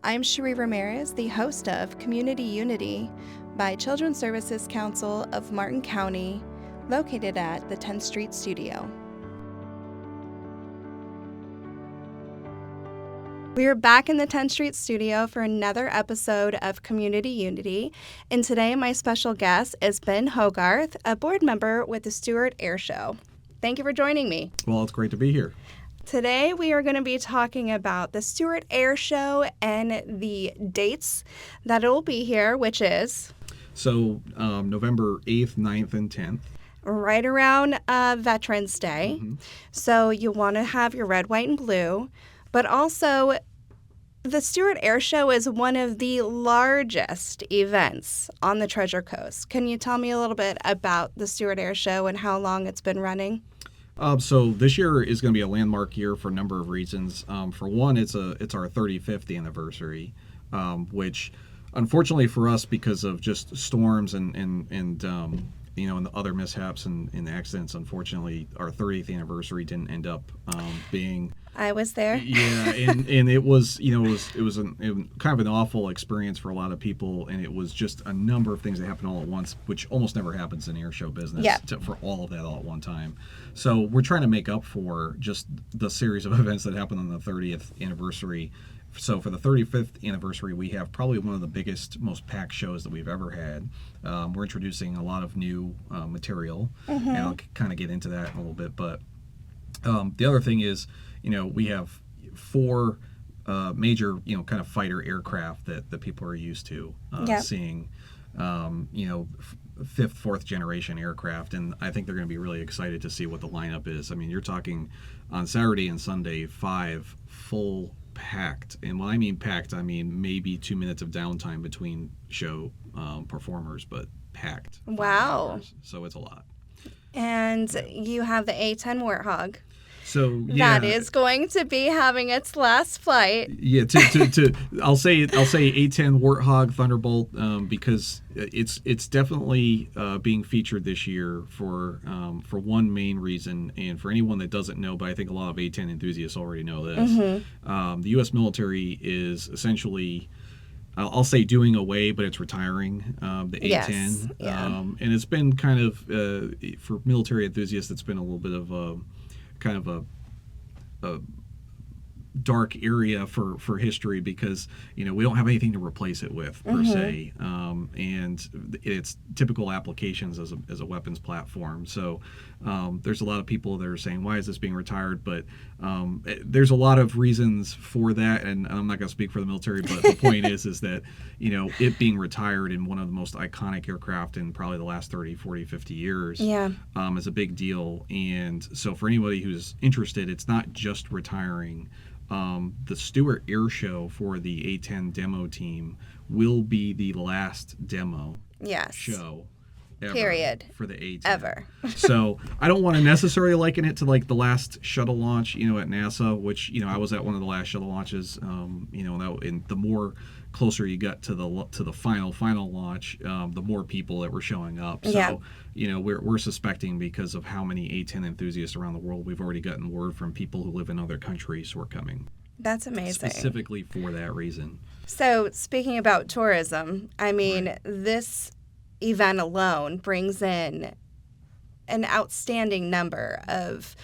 I'm Cheree Ramirez, the host of Community Unity by Children's Services Council of Martin County, located at the 10th Street Studio. We are back in the 10th Street Studio for another episode of Community Unity, and today my special guest is Ben Hogarth, a board member with the Stuart Air Show. Thank you for joining me. Well, it's great to be here. Today we are going to be talking about the Stuart Air Show and the dates that it will be here, which is... So November 8th, 9th, and 10th. Right around Veterans Day. Mm-hmm. So you want to have your red, white, and blue. But also, the Stuart Air Show is one of the largest events on the Treasure Coast. Can you tell me a little bit about the Stuart Air Show and how long it's been running? So this year is going to be a landmark year for a number of reasons. For one, it's our 35th anniversary, which unfortunately for us, because of just storms and the other mishaps and accidents, unfortunately, our 30th anniversary didn't end up being. I was there. Yeah, and it was kind of an awful experience for a lot of people, and it was just a number of things that happened all at once, which almost never happens in air show business. Yeah. For all of that all at one time. So we're trying to make up for just the series of events that happened on the 30th anniversary. So for the 35th anniversary, we have probably one of the biggest, most packed shows that we've ever had. We're introducing a lot of new material, and I'll kind of get into that in a little bit. But the other thing is, we have four major, kind of fighter aircraft that people are used to seeing, fifth, fourth generation aircraft. And I think they're going to be really excited to see what the lineup is. I mean, you're talking on Saturday and Sunday, 5 full packed. And when I mean packed, I mean maybe 2 minutes of downtime between show performers, but packed. Wow. Hours. So it's a lot. And you have the A-10 Warthog. So yeah, that is going to be having its last flight. Yeah, I'll say A-10 Warthog Thunderbolt because it's definitely being featured this year for one main reason, and for anyone that doesn't know, but I think a lot of A-10 enthusiasts already know this. Mm-hmm. The U.S. military is essentially, I'll say doing away, but it's retiring the A-10. Yes. Yeah. And it's been kind of, for military enthusiasts, it's been a little bit of a kind of a dark area for history because we don't have anything to replace it with per se, and it's typical applications as a weapons platform. So there's a lot of people that are saying, why is this being retired? But there's a lot of reasons for that, and I'm not going to speak for the military, but the point is that it being retired in one of the most iconic aircraft in probably the last 30, 40, 50 years is a big deal. And so for anybody who's interested, it's not just retiring. The Stuart Air Show for the A-10 demo team will be the last demo show ever for the A-10. Ever. So I don't want to necessarily liken it to like the last shuttle launch, at NASA, which, I was at one of the last shuttle launches, and the more closer you got to the final launch, the more people that were showing up. So, we're suspecting because of how many A-10 enthusiasts around the world, we've already gotten word from people who live in other countries who are coming. That's amazing. Specifically for that reason. So speaking about tourism, I mean, this event alone brings in an outstanding number of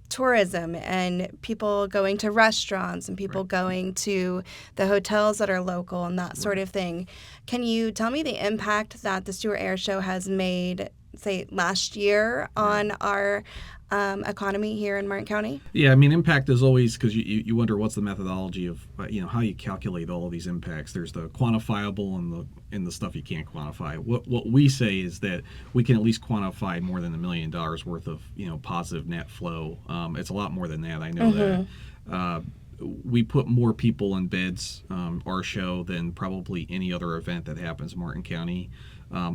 tourism and people going to restaurants and people going to the hotels that are local and that sort of thing. Can you tell me the impact that the Stuart Air Show has made, say, last year on our economy here in Martin County? Yeah, I mean, impact is always, because you wonder what's the methodology of how you calculate all of these impacts. There's the quantifiable and the stuff you can't quantify. What we say is that we can at least quantify more than $1 million worth of positive net flow. It's a lot more than that. I know that. We put more people in beds, our show, than probably any other event that happens in Martin County.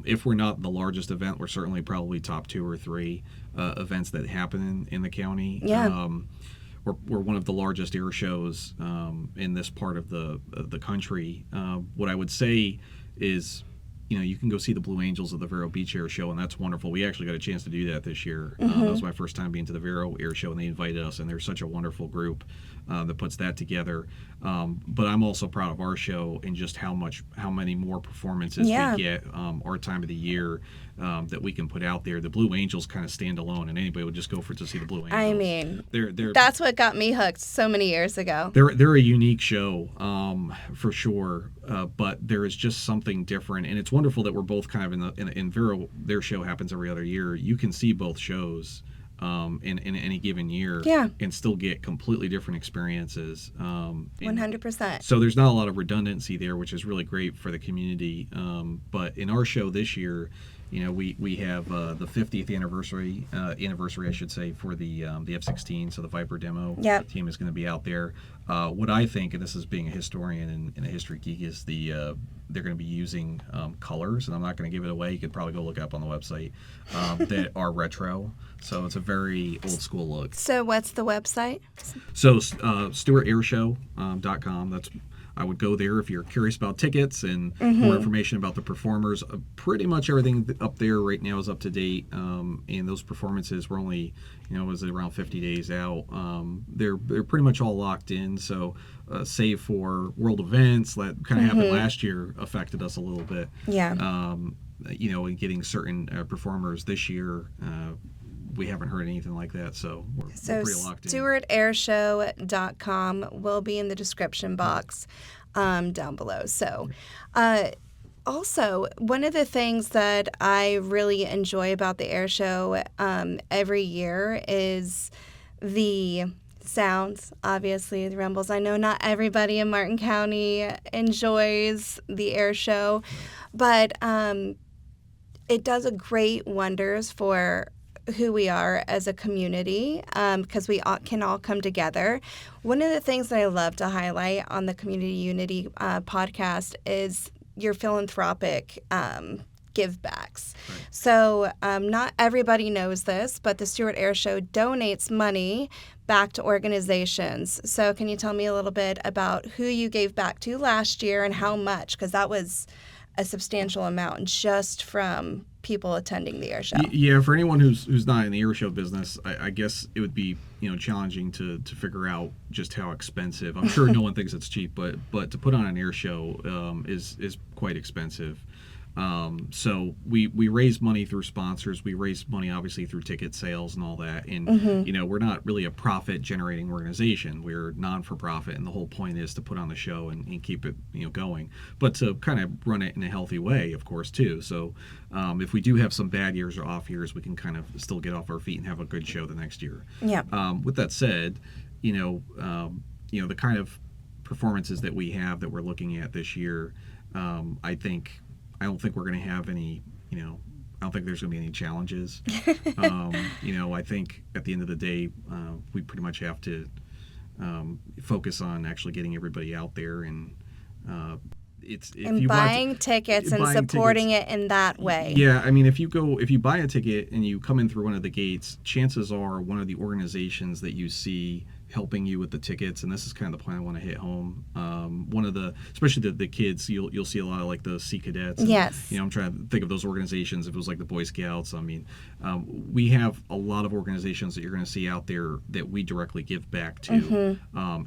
If we're not the largest event, we're certainly probably top 2 or 3 events that happen in the county. Yeah. We're one of the largest air shows in this part of the country. What I would say is, you can go see the Blue Angels at the Vero Beach Air Show, and that's wonderful. We actually got a chance to do that this year. That was my first time being to the Vero Air Show, and they invited us, and they're such a wonderful group. that puts that together. But I'm also proud of our show and just how many more performances we get our time of the year that we can put out there. The Blue Angels kind of stand alone, and anybody would just go to see the Blue Angels. I mean, they're that's what got me hooked so many years ago. They're a unique show for sure, but there is just something different, and it's wonderful that we're both kind of in Vero. Their show happens every other year. You can see both shows in any given year, and still get completely different experiences. 100%. So there's not a lot of redundancy there, which is really great for the community. But in our show this year, we have the 50th anniversary, I should say, for the F-16. So the Viper demo team is going to be out there. What I think, and this is being a historian and a history geek, is they're going to be using colors, and I'm not going to give it away. You could probably go look it up on the website, that are retro. So it's a very old school look. So what's the website? So StuartAirShow.com. I would go there if you're curious about tickets and more information about the performers. Pretty much everything up there right now is up to date, and those performances were only, was around 50 days out. They're pretty much all locked in. So, save for world events that kind of happened last year, affected us a little bit. Yeah. In getting certain performers this year. We haven't heard anything like that, so we're pretty locked in. StuartAirShow.com will be in the description box down below. So, also, one of the things that I really enjoy about the air show every year is the sounds, obviously, the rumbles. I know not everybody in Martin County enjoys the air show, but it does a great wonders for who we are as a community, because we can all come together. One of the things that I love to highlight on the Community Unity podcast is your philanthropic give backs. Right. So not everybody knows this, but the Stuart Air Show donates money back to organizations. So can you tell me a little bit about who you gave back to last year and how much? Because that was a substantial amount just from people attending the air show. Yeah, for anyone who's not in the air show business, I guess it would be challenging to figure out just how expensive. I'm sure no one thinks it's cheap, but to put on an air show is quite expensive. So we raise money through sponsors. We raise money obviously through ticket sales and all that. And we're not really a profit generating organization. We're non-for-profit, and the whole point is to put on the show and keep it going, but to kind of run it in a healthy way, of course, too. So if we do have some bad years or off years, we can kind of still get off our feet and have a good show the next year. Yeah. With that said, the kind of performances that we have that we're looking at this year, I don't think we're going to have any, I don't think there's going to be any challenges. I think at the end of the day, we pretty much have to focus on actually getting everybody out there and buying tickets and supporting it in that way. Yeah, I mean, if you buy a ticket and you come in through one of the gates, chances are one of the organizations that you see helping you with the tickets, and this is kind of the point I want to hit home. One of especially the kids, you'll see a lot of like the Sea Cadets. And, yes. I'm trying to think of those organizations. If it was like the Boy Scouts, I mean, we have a lot of organizations that you're going to see out there that we directly give back to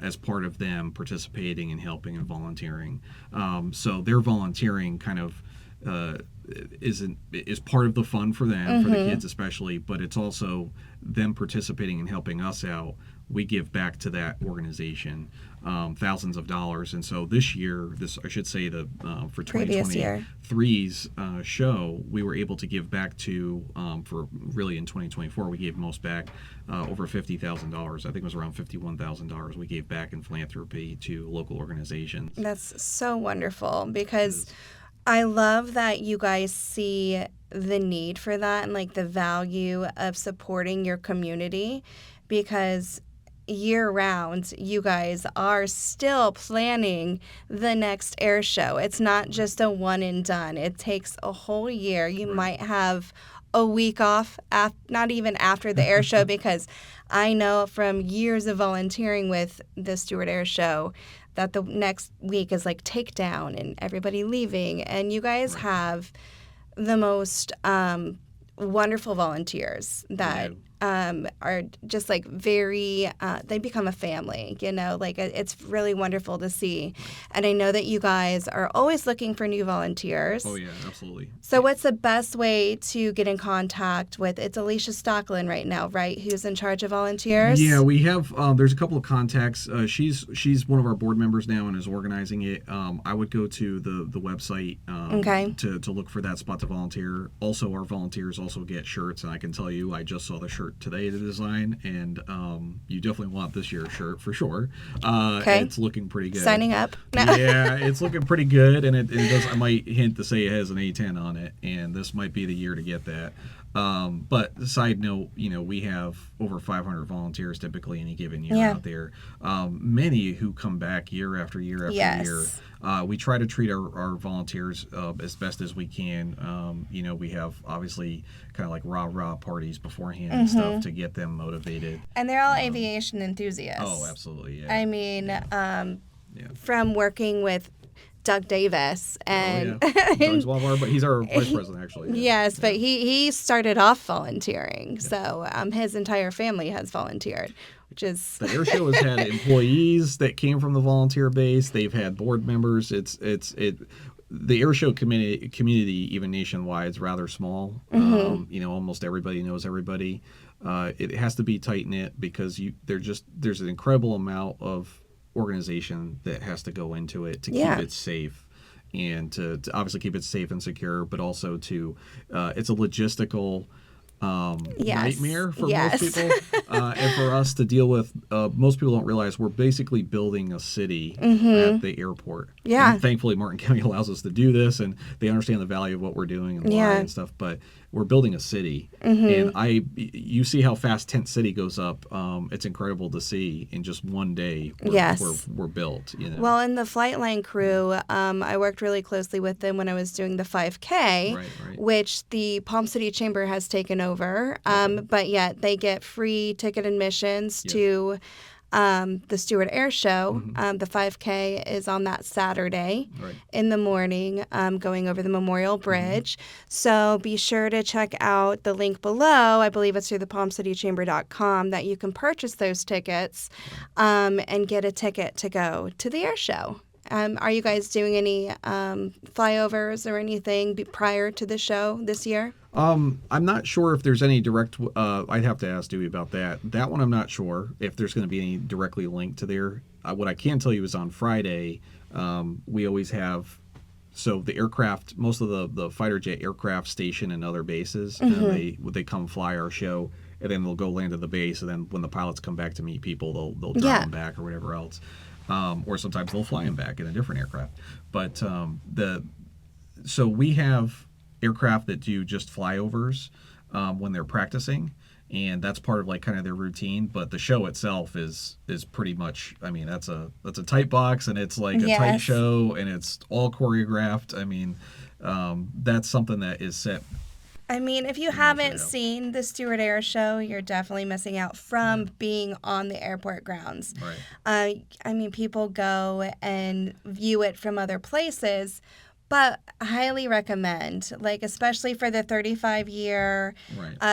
as part of them participating and helping and volunteering. So their volunteering kind of is part of the fun for them, for the kids especially, but it's also them participating and helping us out. We give back to that organization thousands of dollars. And so this year, for 2023's show, we were able to give back to, for really in 2024, we gave most back, over $50,000. I think it was around $51,000 we gave back in philanthropy to local organizations. That's so wonderful, because I love that you guys see the need for that and like the value of supporting your community, because year round you guys are still planning the next air show. It's not just a one and done. It takes a whole year. You might have a week off, not even after the air show, because I know from years of volunteering with the Stuart Air Show that the next week is like takedown and everybody leaving, and you guys have the most wonderful volunteers that are just like very, they become a family, you know, like it's really wonderful to see. And I know that you guys are always looking for new volunteers. Oh, yeah, absolutely. So what's the best way to get in contact with, it's Alicia Stockland right now, right? Who's in charge of volunteers? Yeah, we have, there's a couple of contacts. She's one of our board members now and is organizing it. I would go to the website to look for that spot to volunteer. Also, our volunteers also get shirts, and I can tell you, I just saw the shirt today to design, and you definitely want this year's shirt for sure. It's looking pretty good. Signing up. Yeah, it's looking pretty good, and it does. I might hint to say it has an A10 on it, and this might be the year to get that. But side note, you know, we have over 500 volunteers typically any given year out there. Many who come back year after year after year. We try to treat our volunteers as best as we can. You know, we have obviously kind of like rah-rah parties beforehand and stuff to get them motivated. And they're all aviation enthusiasts. Oh, absolutely, yeah. I mean, from working with Doug Davis and Doug's one of our, but he's our vice president actually. Yes, but he started off volunteering, so his entire family has volunteered, which is the air show has had employees that came from the volunteer base. They've had board members. The air show community even nationwide is rather small. You know, almost everybody knows everybody. It has to be tight knit because there's an incredible amount of organization that has to go into it to keep it safe and to obviously keep it safe and secure, but also to it's a logistical nightmare for most people and for us to deal with. Most people don't realize we're basically building a city at the airport. And thankfully Martin County allows us to do this, and they understand the value of what we're doing and why and stuff, but we're building a city. And you see how fast Tent City goes up. It's incredible to see in just one day we're built, you know. Well, in the flight line crew, I worked really closely with them when I was doing the 5K, which the Palm City Chamber has taken over. But yet they get free ticket admissions to the Stuart Air Show. The 5K is on that Saturday in the morning, going over the Memorial Bridge. So be sure to check out the link below. I believe it's through the palmcitychamber.com that you can purchase those tickets and get a ticket to go to the air show. Are you guys doing any flyovers or anything prior to the show this year? I'm not sure if there's any direct. I'd have to ask Dewey about that. That one I'm not sure if there's going to be any directly linked to there. What I can tell you is on Friday, we always have. So the aircraft, most of the fighter jet aircraft station and other bases, they come fly our show, and then they'll go land at the base, and then when the pilots come back to meet people, they'll drive them back or whatever else. Or sometimes they'll fly them back in a different aircraft. But so we have aircraft that do just flyovers when they're practicing, and that's part of like kind of their routine. But the show itself is pretty much, I mean, that's a tight box, and it's like a tight show, and it's all choreographed. I mean, that's something that is set. I mean, if you haven't seen the Stuart Air Show, you're definitely missing out from being on the airport grounds. I mean, people go and view it from other places, but I highly recommend, like, especially for the 35-year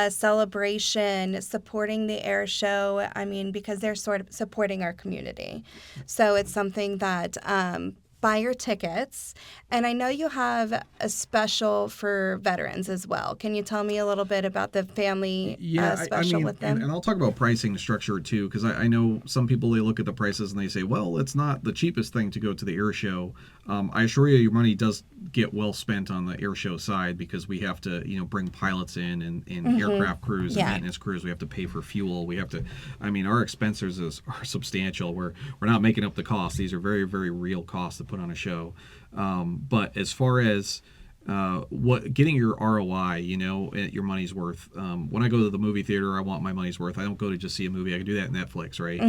celebration, supporting the air show. I mean, because they're sort of supporting our community. So it's something that buy your tickets. And I know you have a special for veterans as well. Can you tell me a little bit about the family special with them? And I'll talk about pricing structure too, because I know some people, they look at the prices and they say, well, it's not the cheapest thing to go to the air show. I assure you, your money does get well spent on the air show side, because we have to, bring pilots in and aircraft crews and maintenance crews. We have to pay for fuel. We have to, our expenses are substantial. We're not making up the costs. These are very, very real costs to put on a show. But as far as getting your ROI, your money's worth. When I go to the movie theater, I want my money's worth. I don't go to just see a movie. I can do that on Netflix, right?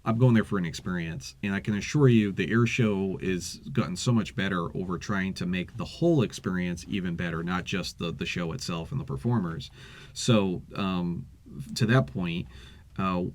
I'm going there for an experience, and I can assure you the air show is gotten so much better over trying to make the whole experience even better, not just the show itself and the performers. So to that point,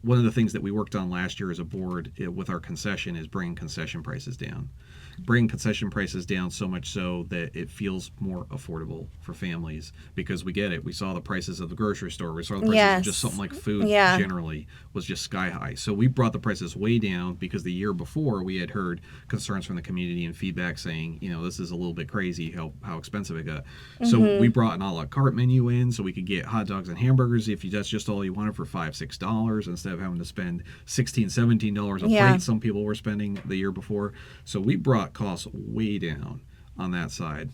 one of the things that we worked on last year as a board with our concession is bringing concession prices down. Bring concession prices down so much so that it feels more affordable for families, because we get it. We saw the prices of the grocery store. We saw the prices of just something like food generally was just sky high. So we brought the prices way down because the year before we had heard concerns from the community and feedback saying, this is a little bit crazy how expensive it got. So we brought an a la carte menu in so we could get hot dogs and hamburgers if that's just all you wanted for $5-6 instead of having to spend $16-17 a plate some people were spending the year before. So we brought costs way down on that side.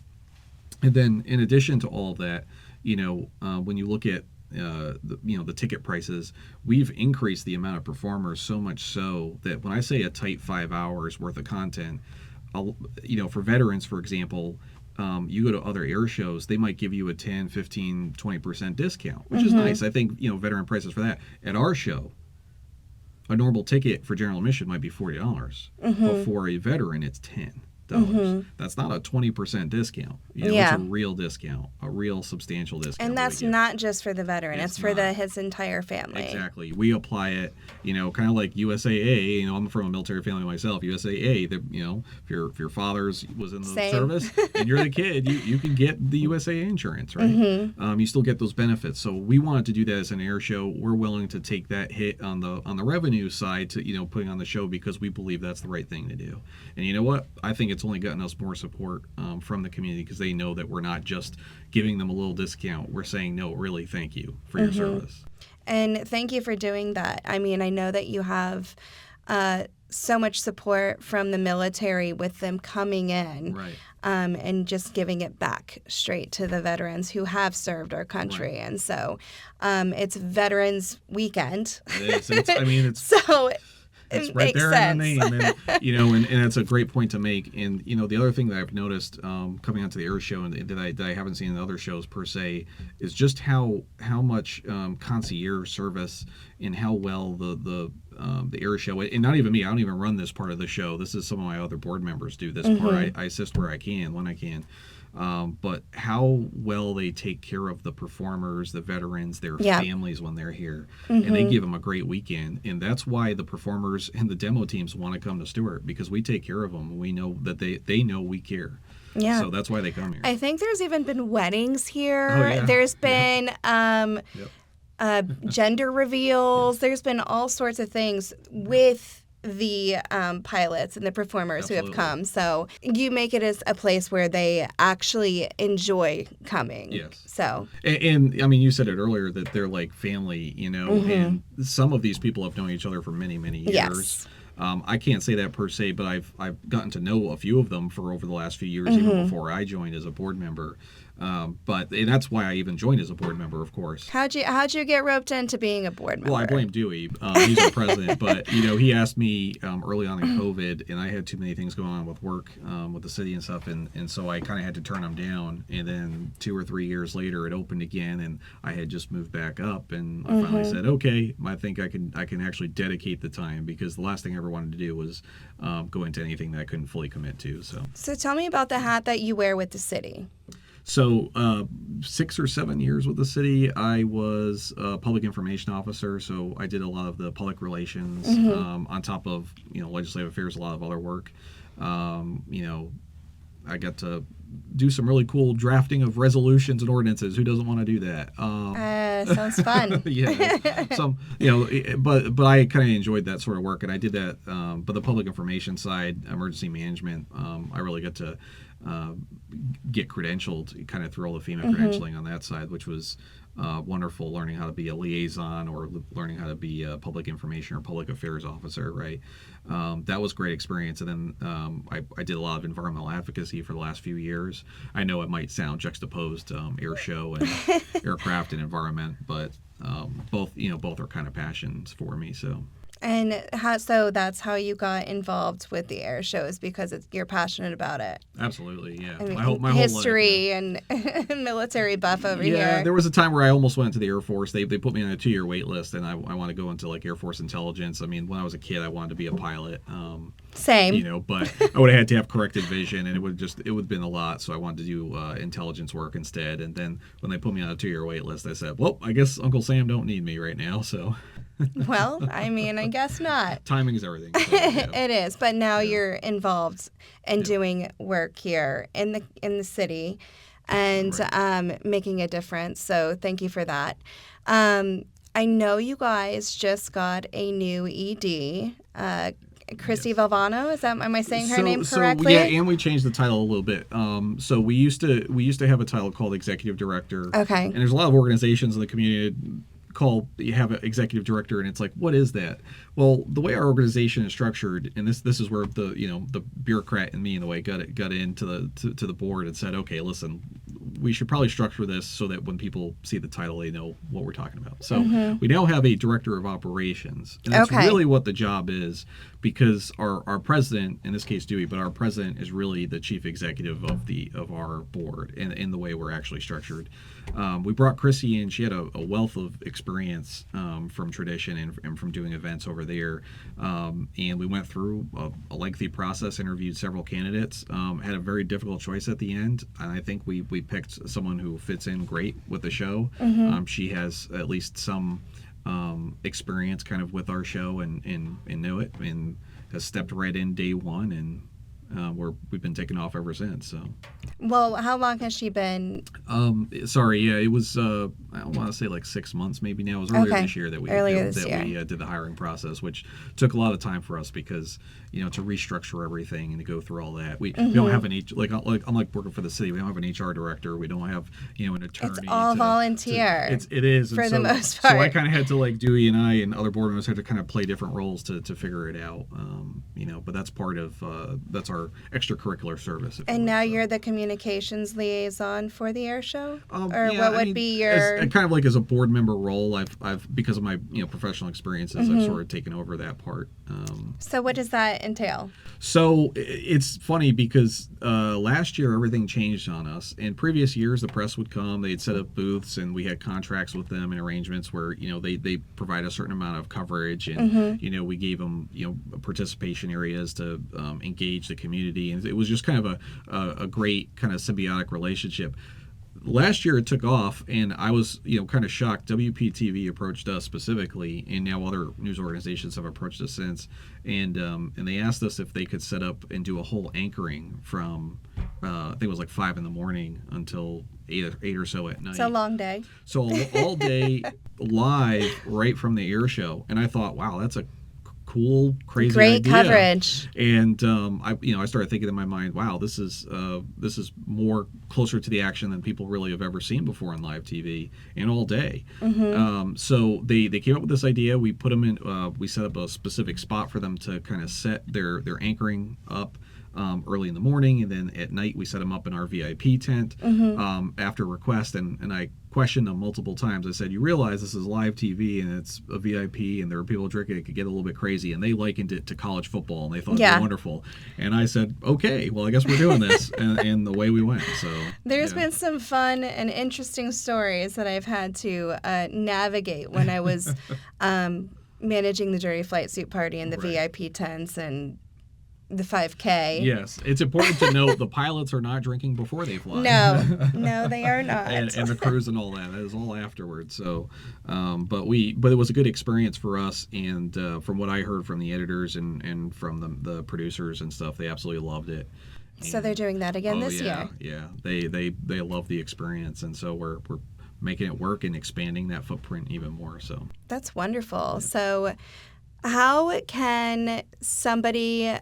And then in addition to all of that, when you look at the ticket prices, we've increased the amount of performers so much so that when I say a tight 5 hours worth of content, for veterans, for example, you go to other air shows, they might give you a 10, 15, 20% discount, which is nice. I think, veteran prices for that. At our show, a normal ticket for general admission might be $40, but for a veteran, it's $10. That's not a 20% discount. It's a real discount, a real substantial discount. And that's not just for the veteran; it's for his entire family. Exactly. We apply it, kind of like USAA. I'm from a military family myself. USAA. If your father's was in the service and you're the kid, you can get the USAA insurance, right? You still get those benefits. So we wanted to do that as an air show. We're willing to take that hit on the revenue side to putting on the show because we believe that's the right thing to do. And you know what? I think it's only gotten us more support from the community because they know that we're not just giving them a little discount. We're saying, no, really, thank you for your service. And thank you for doing that. I mean, I know that you have so much support from the military with them coming in and just giving it back straight to the veterans who have served our country. And so it's Veterans Weekend. It is. So it's right there in the name, and and it's a great point to make. And the other thing that I've noticed coming onto the air show and that I haven't seen in other shows per se is just how much concierge service and how well the air show, and not even me, I don't even run this part of the show. This is some of my other board members do this part. I assist where I can when I can. But how well they take care of the performers, the veterans, their families when they're here, and they give them a great weekend. And that's why the performers and the demo teams want to come to Stuart, because we take care of them. We know that they know we care. Yeah. So that's why they come here. I think there's even been weddings here. Oh, yeah. There's been gender reveals. There's been all sorts of things with the pilots and the performers who have come. So you make it as a place where they actually enjoy coming. Yes. So. And I mean, you said it earlier that they're like family, and some of these people have known each other for many, many years. Yes. I can't say that per se, but I've gotten to know a few of them for over the last few years, even before I joined as a board member. And that's why I even joined as a board member, of course. How'd you get roped into being a board member? Well, I blame Dewey. He's our president. But, he asked me early on in COVID, and I had too many things going on with work with the city and stuff. And so I kind of had to turn him down. And then 2 or 3 years later, it opened again, and I had just moved back up. And I finally said, okay, I think I can actually dedicate the time, because the last thing I ever wanted to do was go into anything that I couldn't fully commit to. So tell me about the hat that you wear with the city. So 6 or 7 years with the city, I was a public information officer. So I did a lot of the public relations on top of, legislative affairs, a lot of other work. I got to do some really cool drafting of resolutions and ordinances. Who doesn't want to do that? Sounds fun. Yeah. But I kind of enjoyed that sort of work, and I did that. But the public information side, emergency management, I really got to get credentialed kind of through all the FEMA credentialing on that side, which was wonderful, learning how to be a liaison or learning how to be a public information or public affairs officer, right? That was a great experience. And then I did a lot of environmental advocacy for the last few years. I know it might sound juxtaposed, air show and aircraft and environment, but both are kind of passions for me, so. And so that's how you got involved with the air shows, because you're passionate about it. Absolutely, yeah. I mean, my history whole life, and military buff over here. Yeah, there was a time where I almost went to the Air Force. They put me on a 2-year wait list, and I want to go into like Air Force intelligence. I mean, when I was a kid, I wanted to be a pilot. Same. But I would have had to have corrected vision, and it would have been a lot. So I wanted to do intelligence work instead. And then when they put me on a 2-year wait list, I said, well, I guess Uncle Sam don't need me right now. So. Well, I mean, I guess not. Timing is everything. So, yeah. It is, but now Yeah. you're involved in doing work here in the city, and Right. making a difference. So thank you for that. I know you guys just got a new ED, Christy Yes. Valvano. Am I saying her name correctly? Yeah, and we changed the title a little bit. So we used to have a title called executive director. Okay. And there's a lot of organizations in the community you have an executive director, and it's like, what is that? Well, the way our organization is structured, and this is where the bureaucrat in me, in the way, got into the board and said, okay, listen, we should probably structure this so that when people see the title, they know what we're talking about. So we now have a director of operations, and that's really what the job is, because our president, in this case Dewey, but our president is really the chief executive of our board, and in the way we're actually structured. We brought Chrissy in. She had a wealth of experience from tradition and from doing events over there, and we went through a lengthy process, interviewed several candidates, had a very difficult choice at the end, and I think we picked someone who fits in great with the show. She has at least some experience kind of with our show and know it, and has stepped right in day one, and we've been taking off ever since. So, well, how long has she been? It was I want to say like 6 months maybe now. It was earlier this year that we did the hiring process, which took a lot of time for us because to restructure everything and to go through all that. We don't have an unlike working for the city, we don't have an HR director. We don't have an attorney. It's all volunteer. It is for the most part. So I kind of had to Dewey and I and other board members had to kind of play different roles to figure it out. But that's part of that's our extracurricular service. And now you're the communications liaison for the air show, what would be your kind of like as a board member role? I've because of my professional experiences, I've sort of taken over that part. So what does that entail? So it's funny because last year everything changed on us. In previous years, the press would come, they'd set up booths, and we had contracts with them and arrangements where they provide a certain amount of coverage, and we gave them participation areas to engage the community, and it was just kind of a great kind of symbiotic relationship. Last year it took off, and I was kind of shocked. WPTV approached us specifically, and now other news organizations have approached us since, and they asked us if they could set up and do a whole anchoring from I think it was like 5 a.m. until 8 or so at night. It's a long day. So all day live right from the air show, and I thought, wow, that's a cool, crazy great idea. Coverage. And I started thinking in my mind, wow, this is more closer to the action than people really have ever seen before on live TV, and all day. So they came up with this idea. We put them in. We set up a specific spot for them to kind of set their anchoring up. Early in the morning, and then at night we set them up in our VIP tent after request, and I questioned them multiple times. I said, you realize this is live TV and it's a VIP, and there are people drinking, it could get a little bit crazy, and they likened it to college football, and they thought it was wonderful. And I said, okay, well, I guess we're doing this, and the way we went. So there's been some fun and interesting stories that I've had to navigate when I was managing the Dirty Flight Suit Party and the VIP tents and the 5K. Yes, it's important to note the pilots are not drinking before they fly. No, they are not. and the crews and all that is all afterwards. So, but it was a good experience for us, and from what I heard from the editors and from the producers and stuff, they absolutely loved it. So they're doing that again this year. Yeah, they love the experience, and so we're making it work and expanding that footprint even more. So that's wonderful. Yeah. So, how can somebody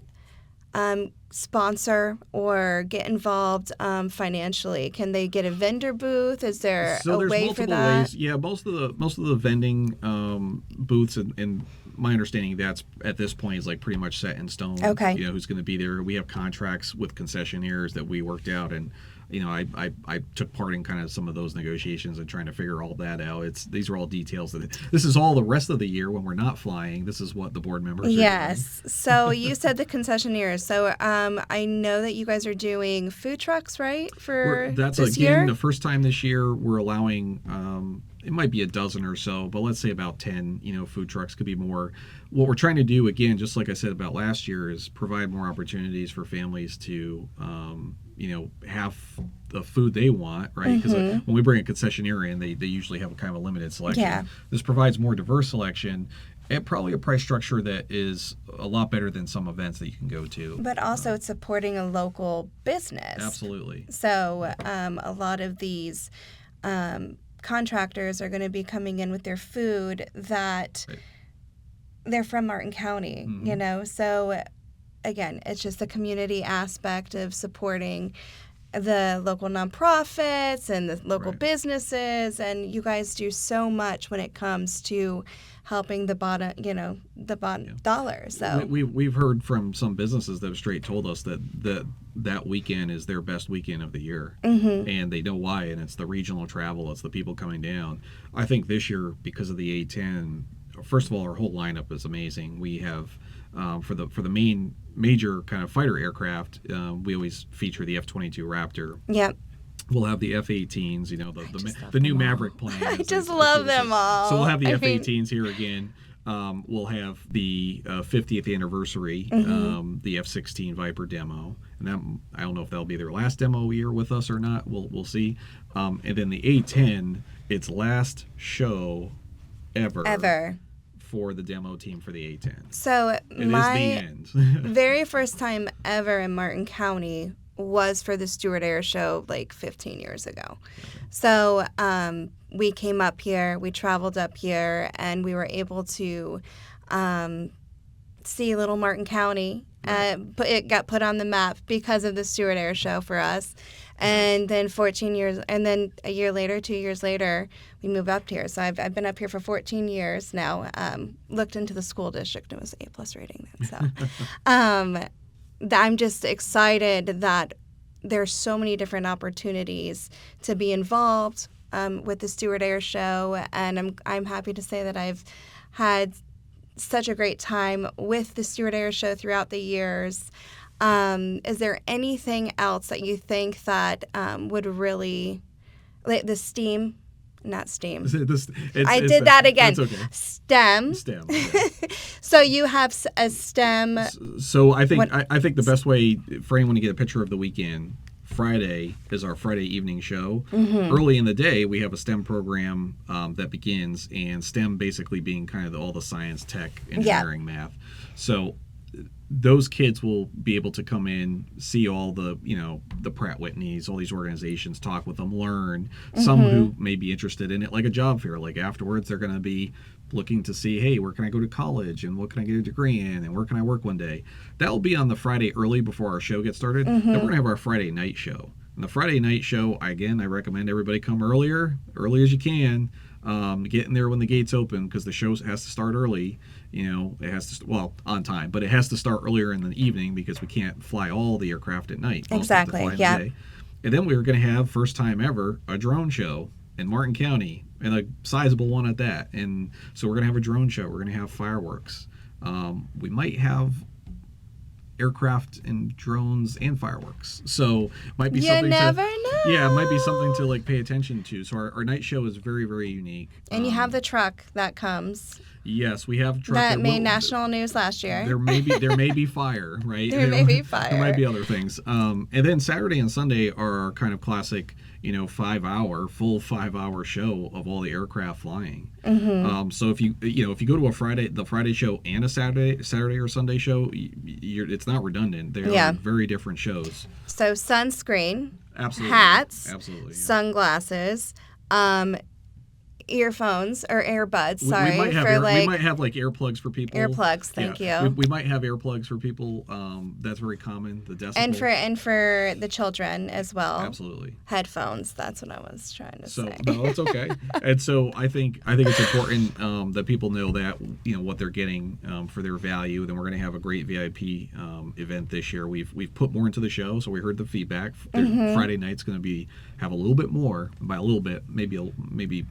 sponsor or get involved financially? Can they get a vendor booth? Is there a way for that? Ways. Yeah, most of the vending booths, and my understanding that's at this point is like pretty much set in stone. Okay. Who's going to be there? We have contracts with concessionaires that we worked out, and I took part in kind of some of those negotiations and trying to figure all that out. These are all details this is all the rest of the year when we're not flying. This is what the board members are doing. So you said the concessionaires. So I know that you guys are doing food trucks, right? That's this again year? the first time this year we're allowing it might be a dozen or so, but let's say about 10, food trucks, could be more. What we're trying to do, again, just like I said about last year, is provide more opportunities for families to, have the food they want, right? Because when we bring a concessionaire in, they usually have a kind of a limited selection. Yeah. This provides more diverse selection at probably a price structure that is a lot better than some events that you can go to. But also it's supporting a local business. Absolutely. So a lot of these contractors are going to be coming in with their food that they're from Martin County, So again, it's just the community aspect of supporting the local nonprofits and the local businesses, and you guys do so much when it comes to helping the bottom dollar. So we've heard from some businesses that have straight told us that weekend is their best weekend of the year, and they know why, and it's the regional travel, it's the people coming down. I think this year, because of the A10, first of all, our whole lineup is amazing. We have for the major kind of fighter aircraft, we always feature the F-22 Raptor. Yep. We'll have the F-18s, the new Maverick plane. I just love them all. So we'll have the F-18s here again. We'll have the 50th anniversary, the F-16 Viper demo, and that, I don't know if that'll be their last demo year with us or not. We'll see. And then the A-10, its last show ever. For the demo team for the A-10. So my end. Very first time ever in Martin County was for the Stuart Air Show like 15 years ago. So we came up here, we traveled up here, and we were able to see little Martin County. But it got put on the map because of the Stuart Air Show for us. And then 14 years, and then a year later, 2 years later, we moved up here. So I've been up here for 14 years now. Looked into the school district, and it was A+ rating then. So I'm just excited that there's so many different opportunities to be involved with the Stuart Air Show, and I'm happy to say that I've had such a great time with the Stuart Air Show throughout the years. Is there anything else that you think that would really, like the STEAM, not STEAM. I did that again. That's okay. STEM. Okay. So you have a STEM. So I think the best way for anyone to get a picture of the weekend, Friday is our Friday evening show. Early in the day, we have a STEM program that begins, and STEM basically being kind of all the science, tech, engineering, math. So those kids will be able to come in, see all the, the Pratt Whitneys, all these organizations, talk with them, learn. Some who may be interested in it, like a job fair. Like afterwards, they're going to be looking to see, hey, where can I go to college, and what can I get a degree in, and where can I work one day? That will be on the Friday early before our show gets started. Then we're going to have our Friday night show. And the Friday night show, again, I recommend everybody come early as you can. Get in there when the gates open, because the show has to start early. It has to, on time, but it has to start earlier in the evening because we can't fly all the aircraft at night. Exactly, yeah. And then we were going to have, first time ever, a drone show in Martin County, and a sizable one at that. And so we're going to have a drone show. We're going to have fireworks. We might have aircraft and drones and fireworks. So might be something. You never know. Yeah, it might be something to like pay attention to. So our night show is very, very unique. And you have the truck that comes. Yes, we have a truck that made national news last year. There may be fire, right? There may be fire. There might be other things. And then Saturday and Sunday are our kind of classic, full 5 hour show of all the aircraft flying. So if you go to the Friday show and a Saturday or Sunday show, it's not redundant. They're very different shows. So sunscreen, absolutely, hats, absolutely, sunglasses, earphones or earbuds. We might have like earplugs for people. Earplugs, thank you. We might have earplugs for people. That's very common. The decibel. And for the children as well. Absolutely. Headphones. That's what I was trying to say. No, it's okay. And so I think it's important that people know that what they're getting for their value. Then we're going to have a great VIP event this year. We've put more into the show, so we heard the feedback. Friday night's going to have a little bit more. By a little bit, maybe.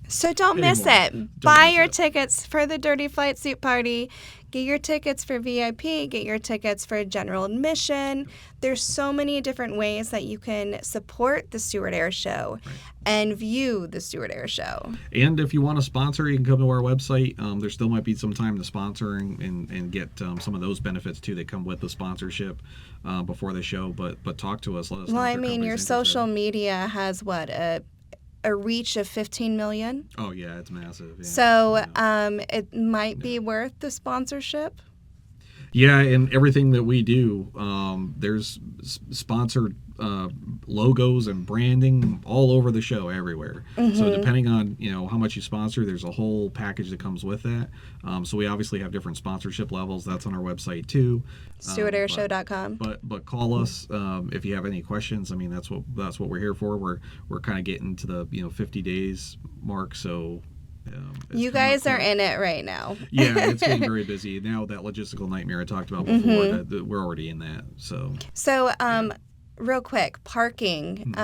So don't miss it. Buy your tickets for the Dirty Flight Suit Party. Get your tickets for VIP, get your tickets for general admission. There's so many different ways that you can support the Stuart Air Show and view the Stuart Air Show. And if you want to sponsor, you can come to our website. There still might be some time to sponsor and get some of those benefits too that come with the sponsorship before the show. But talk to us. Let us know. Well, if I your mean, your company's social interested. media has what, a reach of 15 million? Oh yeah, it's massive. Yeah. So Yeah. it might be worth the sponsorship. Yeah, and everything that we do, there's sponsored logos and branding all over the show, everywhere. So depending on how much you sponsor, there's a whole package that comes with that. So we obviously have different sponsorship levels. That's on our website too. StuartAirShow.com. But call us if you have any questions. I mean, that's what we're here for. We're kind of getting to the 50 days mark, so. You guys are in it right now. Yeah, it's getting very busy now. That logistical nightmare I talked about before, that we're already in that. So real quick, parking.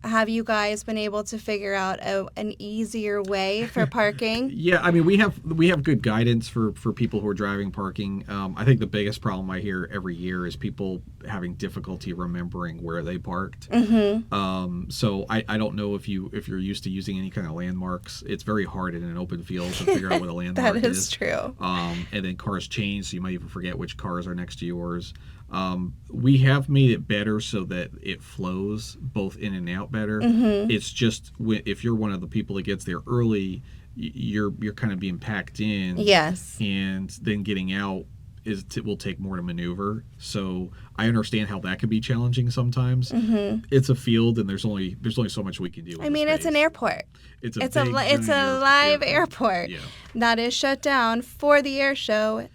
Have you guys been able to figure out an easier way for parking? Yeah, I mean, we have good guidance for people who are driving parking. I think the biggest problem I hear every year is people having difficulty remembering where they parked. So I don't know if you're used to using any kind of landmarks. It's very hard in an open field to figure out what a landmark is. That is true. And then cars change, so you might even forget which cars are next to yours. We have made it better so that it flows both in and out better. It's just if you're one of the people that gets there early, you're kind of being packed in. Yes. And then getting out will take more to maneuver. So I understand how that can be challenging sometimes. It's a field, and there's only so much we can do. I mean, it's an airport. It's a live airport that is shut down for the air show.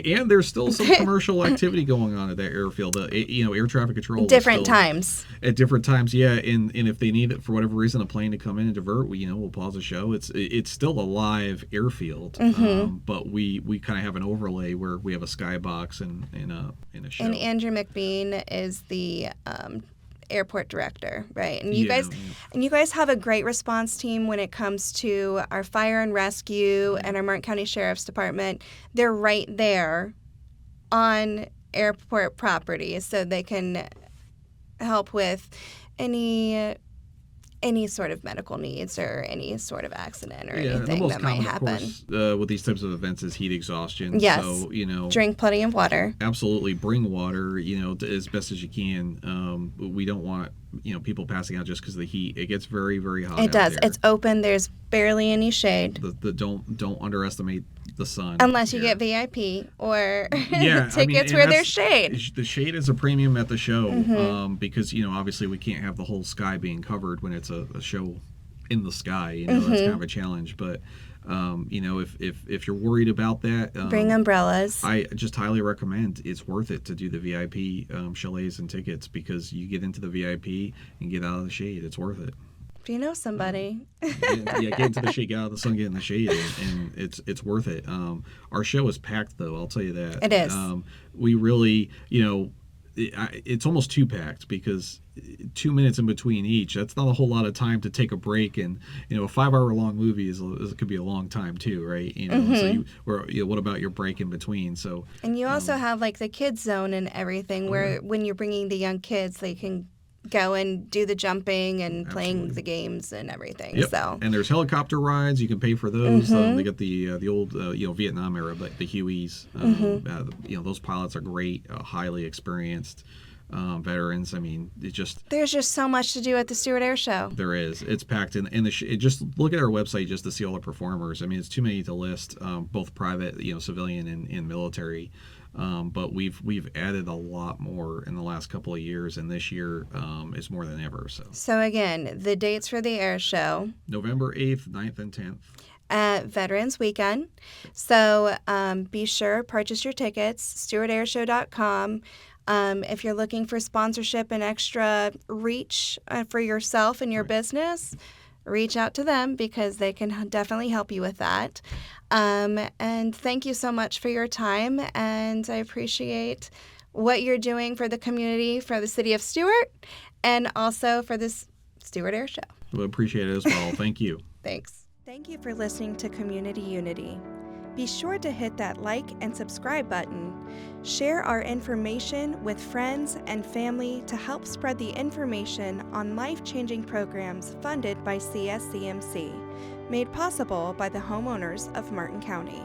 And there's still some commercial activity going on at that airfield. Air traffic control. Different times. At different times, yeah. And if they need it for whatever reason, a plane to come in and divert, we'll pause the show. It's still a live airfield, but we kind of have an overlay where we have a skybox and a show. And Andrew McBean is the airport director, right? And you guys have a great response team when it comes to our fire and rescue and our Martin County Sheriff's Department. They're right there on airport property, so they can help with any sort of medical needs or any sort of accident or anything that might happen. Of course, with these types of events is heat exhaustion. Yes. So, drink plenty of water. Absolutely. Bring water, as best as you can. We don't want, people passing out just because of the heat. It gets very, very hot. It does. There. It's open. There's barely any shade. Don't underestimate the sun. Unless you get VIP or tickets where there's shade. The shade is a premium at the show because, obviously we can't have the whole sky being covered when it's a show in the sky. That's kind of a challenge. But, if you're worried about that, bring umbrellas. I just highly recommend it's worth it to do the VIP chalets and tickets because you get into the VIP and get out of the shade. It's worth it. Do you know somebody? Get into the shade, get out of the sun, get in the shade, and it's worth it. Our show is packed, though. I'll tell you that. It is. We really, it's almost too packed because 2 minutes in between each. That's not a whole lot of time to take a break, and a 5-hour long movie could be a long time too, right? So what about your break in between? So and you also have like the kids zone and everything, where when you're bringing the young kids, they can go and do the jumping and playing the games and everything. Yep. So and there's helicopter rides. You can pay for those. They got the old Vietnam era, but the Hueys. Those pilots are great, highly experienced veterans. I mean, there's just so much to do at the Stuart Air Show. There is. It's packed in just look at our website just to see all the performers. I mean, it's too many to list. Both private, civilian and military. But we've added a lot more in the last couple of years, and this year is more than ever. So again, the dates for the air show: November 8th, 9th, and 10th. Veterans Weekend. So be sure, purchase your tickets, StuartAirShow.com. If you're looking for sponsorship and extra reach for yourself and your business, reach out to them because they can definitely help you with that. And thank you so much for your time, and I appreciate what you're doing for the community, for the City of Stuart, and also for this Stuart Air Show. We appreciate it as well. Thank you. Thanks. Thank you for listening to Community Unity. Be sure to hit that like and subscribe button. Share our information with friends and family to help spread the information on life-changing programs funded by CSCMC, made possible by the homeowners of Martin County.